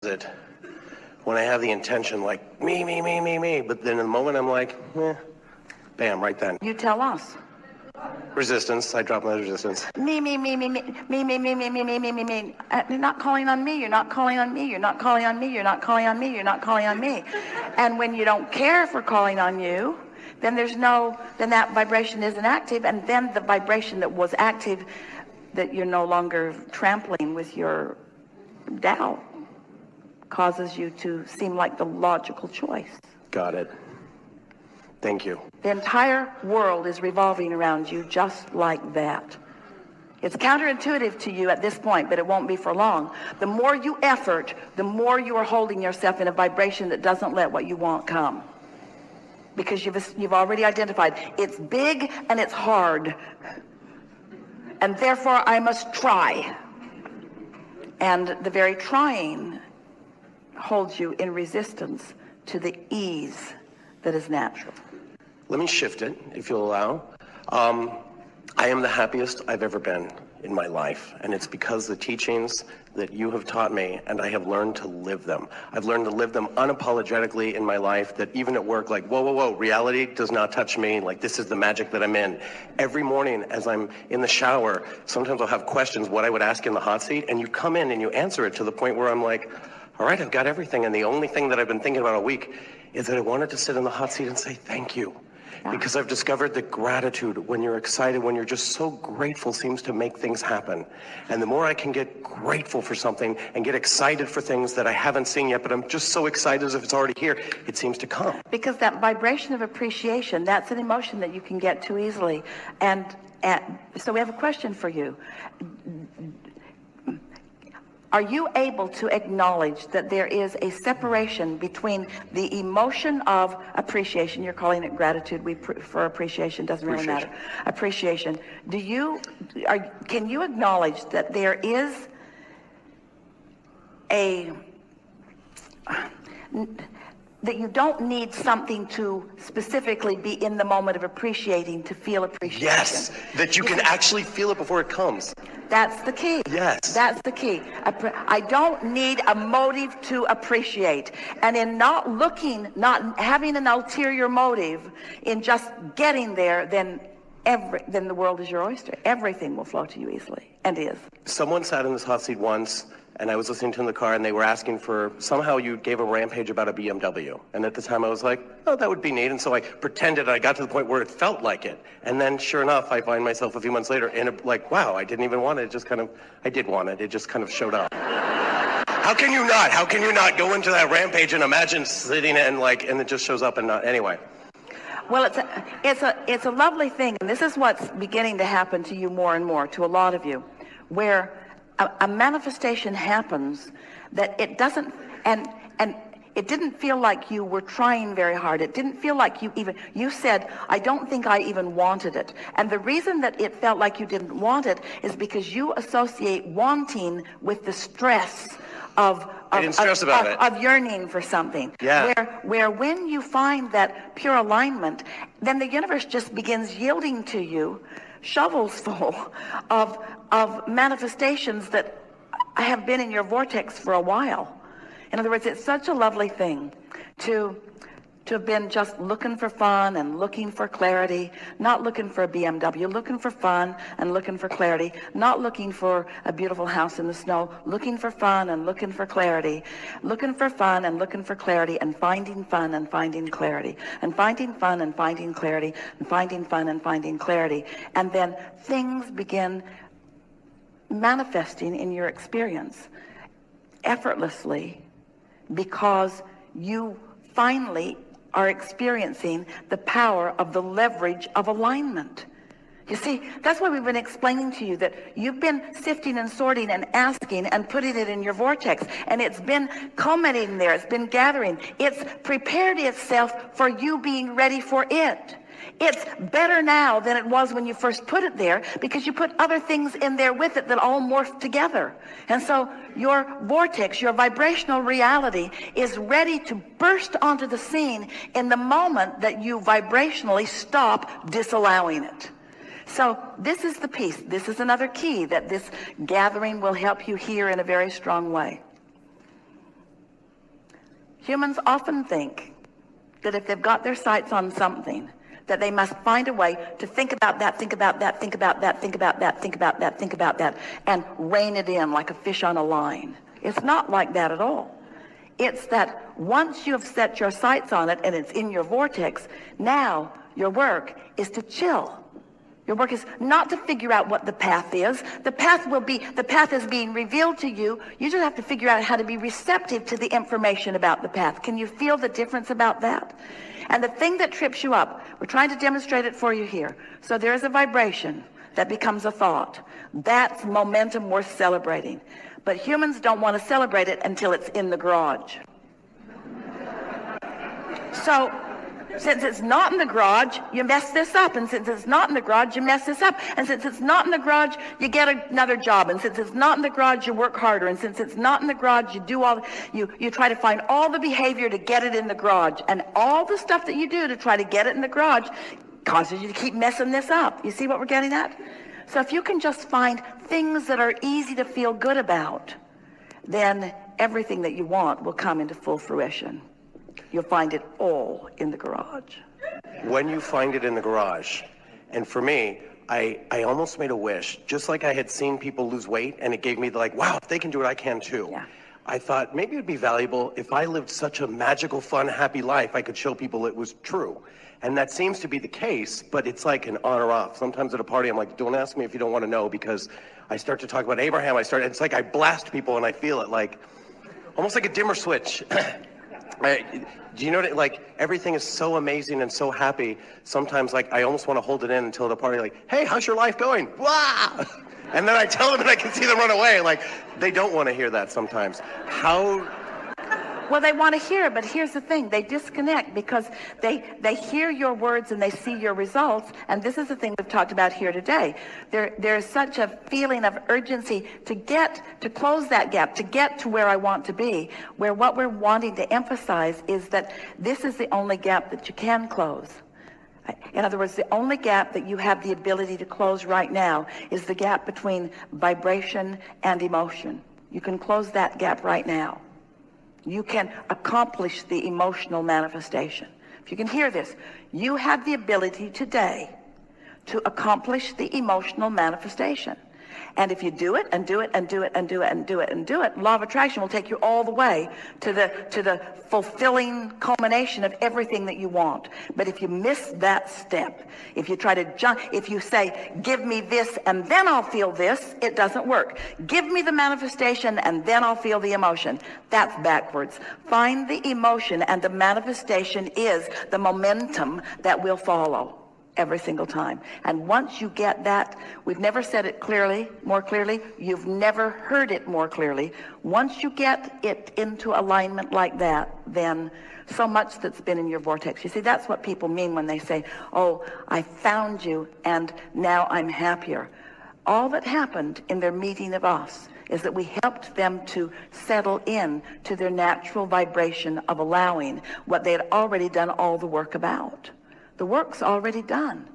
it when I have the intention like me, but then in the moment I'm like, bam, right then. You tell us. Resistance, I drop my resistance. Me. You're not calling on me, you're not calling on me, you're not calling on me, you're not calling on me, you're not calling on me. And when you don't care for calling on you, then then that vibration isn't active, and then the vibration that was active that you're no longer trampling with your doubt causes you to seem like the logical choice. Got it. Thank you. The entire world is revolving around you just like that. It's counterintuitive to you at this point, but it won't be for long. The more you effort, the more you are holding yourself in a vibration that doesn't let what you want come. Because you've already identified it's big and it's hard. And therefore I must try. And the very trying holds you in resistance to the ease that is natural. Let me shift it, if you'll allow. I am the happiest I've ever been in my life, and it's because the teachings that you have taught me, and I have learned to live them. I've learned to live them unapologetically in my life, that even at work, like, whoa, reality does not touch me, like this is the magic that I'm in. Every morning as I'm in the shower, sometimes I'll have questions what I would ask in the hot seat, and you come in and you answer it to the point where I'm like, all right, I've got everything, and the only thing that I've been thinking about all week is that I wanted to sit in the hot seat and say thank you. Because I've discovered that gratitude, when you're excited, when you're just so grateful, seems to make things happen. And the more I can get grateful for something and get excited for things that I haven't seen yet, but I'm just so excited as if it's already here, it seems to come. Because that vibration of appreciation, that's an emotion that you can get too easily. And so we have a question for you. Are you able to acknowledge that there is a separation between the emotion of appreciation? You're calling it gratitude. We prefer appreciation. Doesn't really matter. Appreciation. Can you acknowledge that there is that you don't need something to specifically be in the moment of appreciating to feel appreciation? Yes, that you can actually feel it before it comes. That's the key. Yes. That's the key. I don't need a motive to appreciate. And in not having an ulterior motive, in just getting there, then the world is your oyster. Everything will flow to you easily, and is. Someone sat in this hot seat once, and I was listening to them in the car, and they were asking for, somehow you gave a rampage about a BMW. And at the time I was like, oh, that would be neat. And so I pretended, I got to the point where it felt like it. And then sure enough, I find myself a few months later in like, wow, I didn't even want it. I did want it. It just kind of showed up. How can you not go into that rampage and imagine sitting and it just shows up and not, anyway. Well, it's a lovely thing. And this is what's beginning to happen to you more and more, to a lot of you, where a manifestation happens that it doesn't, and it didn't feel like you were trying very hard. It didn't feel like you said, I don't think I even wanted it. And the reason that it felt like you didn't want it is because you associate wanting with the stress of yearning for something. Yeah. Where when you find that pure alignment, then the universe just begins yielding to you shovels full of manifestations that have been in your vortex for a while. In other words, it's such a lovely thing to have been just looking for fun and looking for clarity, not looking for a BMW, looking for fun and looking for clarity, not looking for a beautiful house in the snow, looking for fun and looking for clarity, looking for fun and looking for clarity, and finding fun and finding clarity, and finding fun and finding clarity, and finding fun and finding clarity. And then things begin manifesting in your experience effortlessly, because you finally are experiencing the power of the leverage of alignment. You see, that's why we've been explaining to you that you've been sifting and sorting and asking and putting it in your vortex, and it's been culminating there, it's been gathering. It's prepared itself for you being ready for it. It's better now than it was when you first put it there, because you put other things in there with it that all morph together. And so your vortex, your vibrational reality, is ready to burst onto the scene in the moment that you vibrationally stop disallowing it. So this is the piece. This is another key that this gathering will help you hear in a very strong way. Humans often think that if they've got their sights on something, that they must find a way to think about that, think about that, think about that, think about that, think about that, think about that, and rein it in like a fish on a line. It's not like that at all. It's that once you have set your sights on it and it's in your vortex, now your work is to chill. Your work is not to figure out what the path is. The path is being revealed to you. You just have to figure out how to be receptive to the information about the path. Can you feel the difference about that? And the thing that trips you up, we're trying to demonstrate it for you here. So there is a vibration that becomes a thought. That's momentum worth celebrating. But humans don't want to celebrate it until it's in the garage. So since it's not in the garage, you mess this up. And since it's not in the garage, you mess this up. And since it's not in the garage, you get another job. And since it's not in the garage, you work harder. And since it's not in the garage, you try to find all the behavior to get it in the garage. And all the stuff that you do to try to get it in the garage causes you to keep messing this up. You see what we're getting at? So if you can just find things that are easy to feel good about, then everything that you want will come into full fruition. You'll find it all in the garage. When you find it in the garage, and for me, I almost made a wish, just like I had seen people lose weight, and it gave me the like, wow, if they can do it, I can too. Yeah. I thought maybe it'd be valuable if I lived such a magical, fun, happy life, I could show people it was true. And that seems to be the case, but it's like an on or off. Sometimes at a party, I'm like, don't ask me if you don't want to know, because I start to talk about Abraham. It's like I blast people and I feel it like, almost like a dimmer switch. Do you know that, like, everything is so amazing and so happy, sometimes, like, I almost want to hold it in until the party, like, hey, how's your life going? Wah! And then I tell them and I can see them run away. Like, they don't want to hear that sometimes. Well, they want to hear, but here's the thing. They disconnect because they hear your words and they see your results. And this is the thing we've talked about here today. There's such a feeling of urgency to close that gap, to get to where I want to be, where what we're wanting to emphasize is that this is the only gap that you can close. In other words, the only gap that you have the ability to close right now is the gap between vibration and emotion. You can close that gap right now. You can accomplish the emotional manifestation. If you can hear this, you have the ability today to accomplish the emotional manifestation. And if you do it and do it and do it and do it and do it and do it, law of attraction will take you all the way to the fulfilling culmination of everything that you want. But if you miss that step, if you try to jump, if you say, give me this and then I'll feel this, it doesn't work. Give me the manifestation and then I'll feel the emotion. That's backwards. Find the emotion, and the manifestation is the momentum that will follow every single time. And once you get that, we've never said it more clearly, you've never heard it more clearly. Once you get it into alignment like that, then so much that's been in your vortex. You see, that's what people mean when they say, oh, I found you and now I'm happier. All that happened in their meeting of us is that we helped them to settle in to their natural vibration of allowing what they had already done all the work about. The work's already done.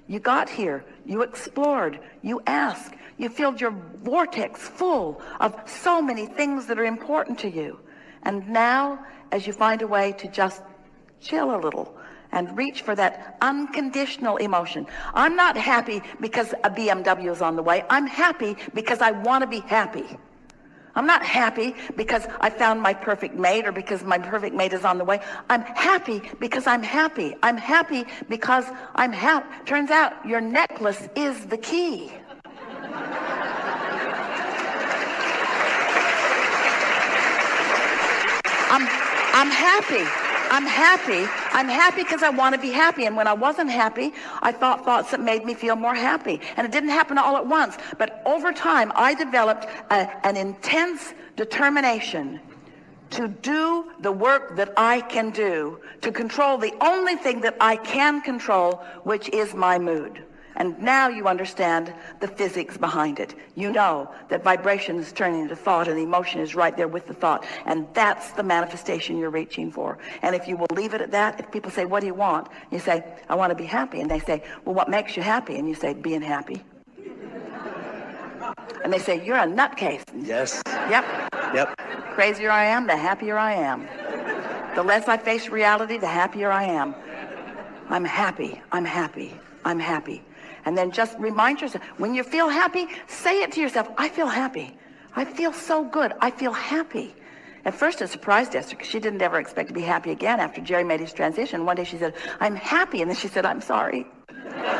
You got here, you explored, you asked, you filled your vortex full of so many things that are important to you. And now, as you find a way to just chill a little and reach for that unconditional emotion. I'm not happy because a BMW is on the way. I'm happy because I want to be happy. I'm not happy because I found my perfect mate or because my perfect mate is on the way. I'm happy because I'm happy. I'm happy because I'm happy. Turns out your necklace is the key. I'm happy. I'm happy. I'm happy because I want to be happy. And when I wasn't happy, I thought thoughts that made me feel more happy. And it didn't happen all at once. But over time, I developed an intense determination to do the work that I can do, to control the only thing that I can control, which is my mood. And now you understand the physics behind it. You know that vibration is turning into thought and emotion is right there with the thought. And that's the manifestation you're reaching for. And if you will leave it at that, if people say, what do you want? You say, I want to be happy. And they say, well, what makes you happy? And you say, being happy. And they say, you're a nutcase. Yes. Yep. Yep. Crazier I am, the happier I am. The less I face reality, the happier I am. I'm happy, I'm happy, I'm happy. And then just remind yourself, when you feel happy, say it to yourself, I feel happy. I feel so good, I feel happy. At first it surprised Esther because she didn't ever expect to be happy again after Jerry made his transition. One day she said, I'm happy, and then she said, I'm sorry.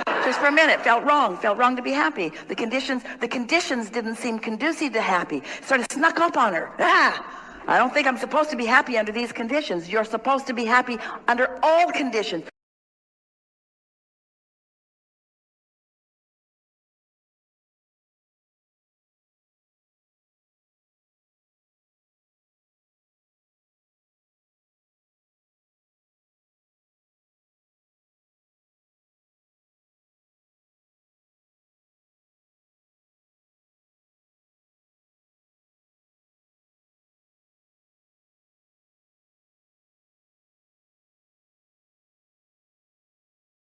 Just for a minute, felt wrong to be happy. The conditions didn't seem conducive to happy. Sort of snuck up on her. I don't think I'm supposed to be happy under these conditions. You're supposed to be happy under all conditions.